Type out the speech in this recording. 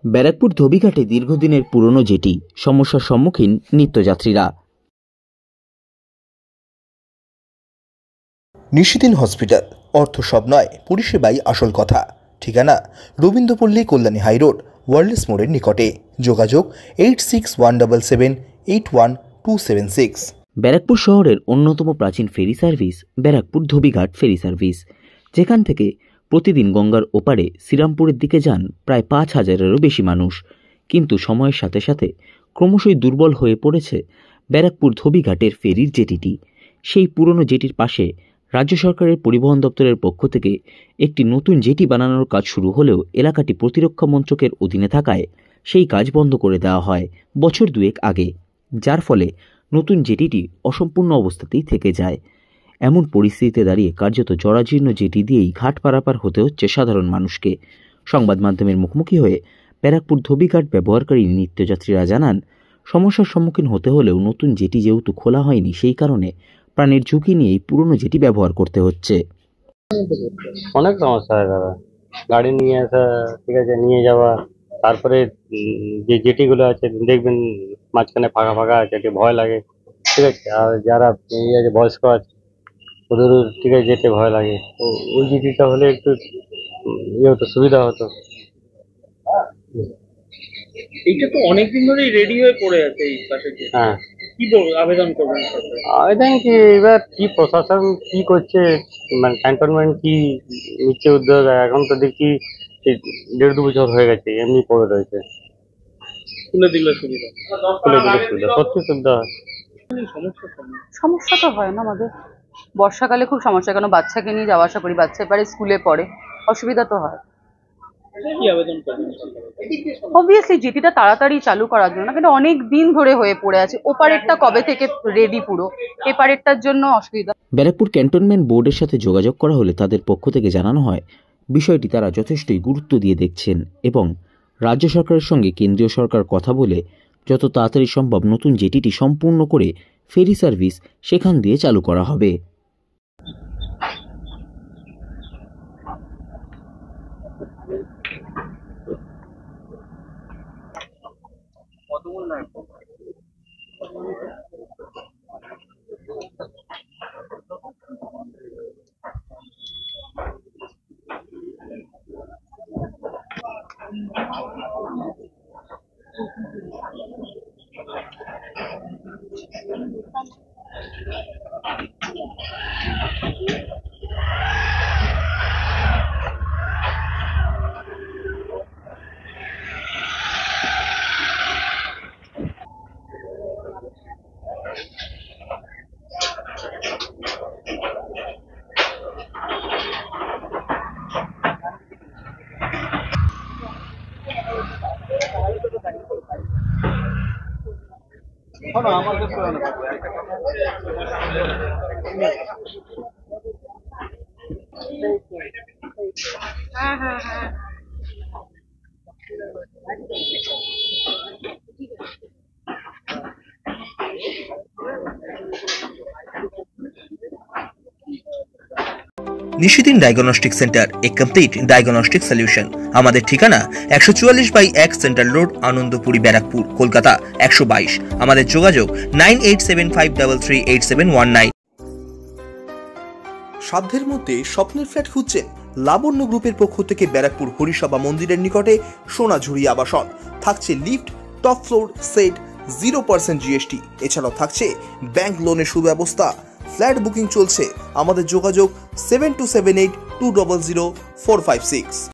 ব্যারাকপুর ধোবিঘাটে দীর্ঘদিনের পুরনো জেটি, সমস্যার সম্মুখীন নিত্যযাত্রীরা। নিশিদিন হসপিটাল, অর্থ সব নয়, পরিষেবাই আসল কথা। ঠিকানা রবীন্দ্রপল্লী, কল্যাণী হাইরোড, ওয়ার্ল্ডস মোড়ের নিকটে। যোগাযোগ 8617881276। ব্যারাকপুর শহরের অন্যতম প্রাচীন ferry service Barrackpore Dhobighat ferry service, যেখান থেকে প্রতিদিন গঙ্গার ওপারে শ্রীরামপুরের দিকে যান প্রায় ৫,০০০-এরও বেশি মানুষ। কিন্তু সময়ের সাথে সাথে ক্রমশই দুর্বল হয়ে পড়েছে ব্যারাকপুর ধোবিঘাটের ফেরির জেটিটি। সেই পুরনো জেটির পাশে রাজ্য সরকারের পরিবহন দপ্তরের পক্ষ থেকে একটি নতুন জেটি বানানোর কাজ শুরু হলেও এলাকাটি প্রতিরক্ষা মন্ত্রকের অধীনে থাকায় সেই কাজ বন্ধ করে দেওয়া হয় বছর দুয়েক আগে, যার ফলে নতুন জেটিটি অসম্পূর্ণ অবস্থাতেই থেকে যায়। এমন পরিস্থিতিতে দাঁড়িয়ে কার্যত জরাজীর্ণ জেটি দিয়েই ঘাট পারাপার হতে হচ্ছে সাধারণ মানুষকে। সংবাদ মাধ্যমের মুখোমুখি হয়ে ব্যারাকপুর ধোবিঘাট ব্যবহারকারী নিত্যযাত্রীরা জানান, সমস্যার সম্মুখীন হতে হলেও নতুন জেটি যেহেতু খোলা হয়নি, সেই কারণে প্রাণের ঝুঁকি নিয়েই পুরনো জেটি ব্যবহার করতে হচ্ছে। অনেক সমস্যা হয় দাদা, গাড়ি নিয়ে আসা, ঠিক আছে, নিয়ে যাওয়া, তারপরে যে জেটিগুলো আছে দেখবেন মাঝখানে ফাঁকা ফাঁকা আছে, একটু ভয় লাগে, ঠিক আছে। আর যারা এই আছে বয়স্ক আছে, ওদেরও ঠিক আছে যেতে ভয় লাগে। তো ওই জেটিটা হলে একটু ইয়ে হতো, সুবিধা হতো। এইটা তো অনেকদিন ধরেই রেডি হয়ে পড়ে আছে এই পাশে। হ্যাঁ, কি আবেদন করবেন? আবেদন কি এবার কি প্রশাসন কি করছে, মানে ক্যান্টনমেন্ট কি নিচ্ছে উদ্যোগ? এখন তো দেখি 1.5-2 বছর হয়ে গেছে এমনি পড়ে রয়েছে। খুলে দিলে সুবিধা, সত্যি সুবিধা হয়। সমস্যা তো হয় না আমাদের, বর্ষাকালে খুব সমস্যা, কেন বাচ্চাকে নিয়ে যাওয়া আসা করি, বাচ্চা এবারে স্কুলে পড়ে, অসুবিধা তো হয়। কি আবেদন করবেন? অবভিয়াসলি জেটিটা তাড়াতাড়ি চালু করার জন্য, কিন্তু অনেক দিন ধরে হয়ে পড়ে আছে। ওপারেরটা কবে থেকে রেডি, পুরো এপারেরটার জন্য অসুবিধা। ব্যারাকপুর ক্যান্টনমেন্ট বোর্ডের সাথে যোগাযোগ করা হলে তাদের পক্ষ থেকে জানানো হয়, বিষয়টি তারা যথেষ্টই গুরুত্ব দিয়ে দেখছেন এবং রাজ্য সরকারের সঙ্গে কেন্দ্রীয় সরকার কথা বলে যত তাড়াতাড়ি সম্ভব নতুন জেটিটি সম্পূর্ণ করে ফেরি সার্ভিস সেখান দিয়ে চালু করা হবে। নিশিদিন ডায়াগনস্টিক সেন্টার, এ কমপ্লিট ডায়াগনস্টিক সলিউশন। আমাদের ঠিকানা 144/1 সেন্ট্রাল রোড, আনন্দপুরি, ব্যারাকপুর, কলকাতা 122। আমাদের যোগাযোগ 9875338719। সাধ্যের মধ্যে স্বপ্নের ফ্ল্যাট খুঁজছেন? লাবণ্য গ্রুপের পক্ষ থেকে ব্যারাকপুর হরিসভা মন্দিরের নিকটে সোনাঝুরি আবাসন। থাকছে lift, top floor, set, 0% GST। এছাড়াও থাকছে ব্যাংক লোনের সুব্যবস্থা। ফ্ল্যাট বুকিং চলছে। আমাদের যোগাযোগ 7278200456।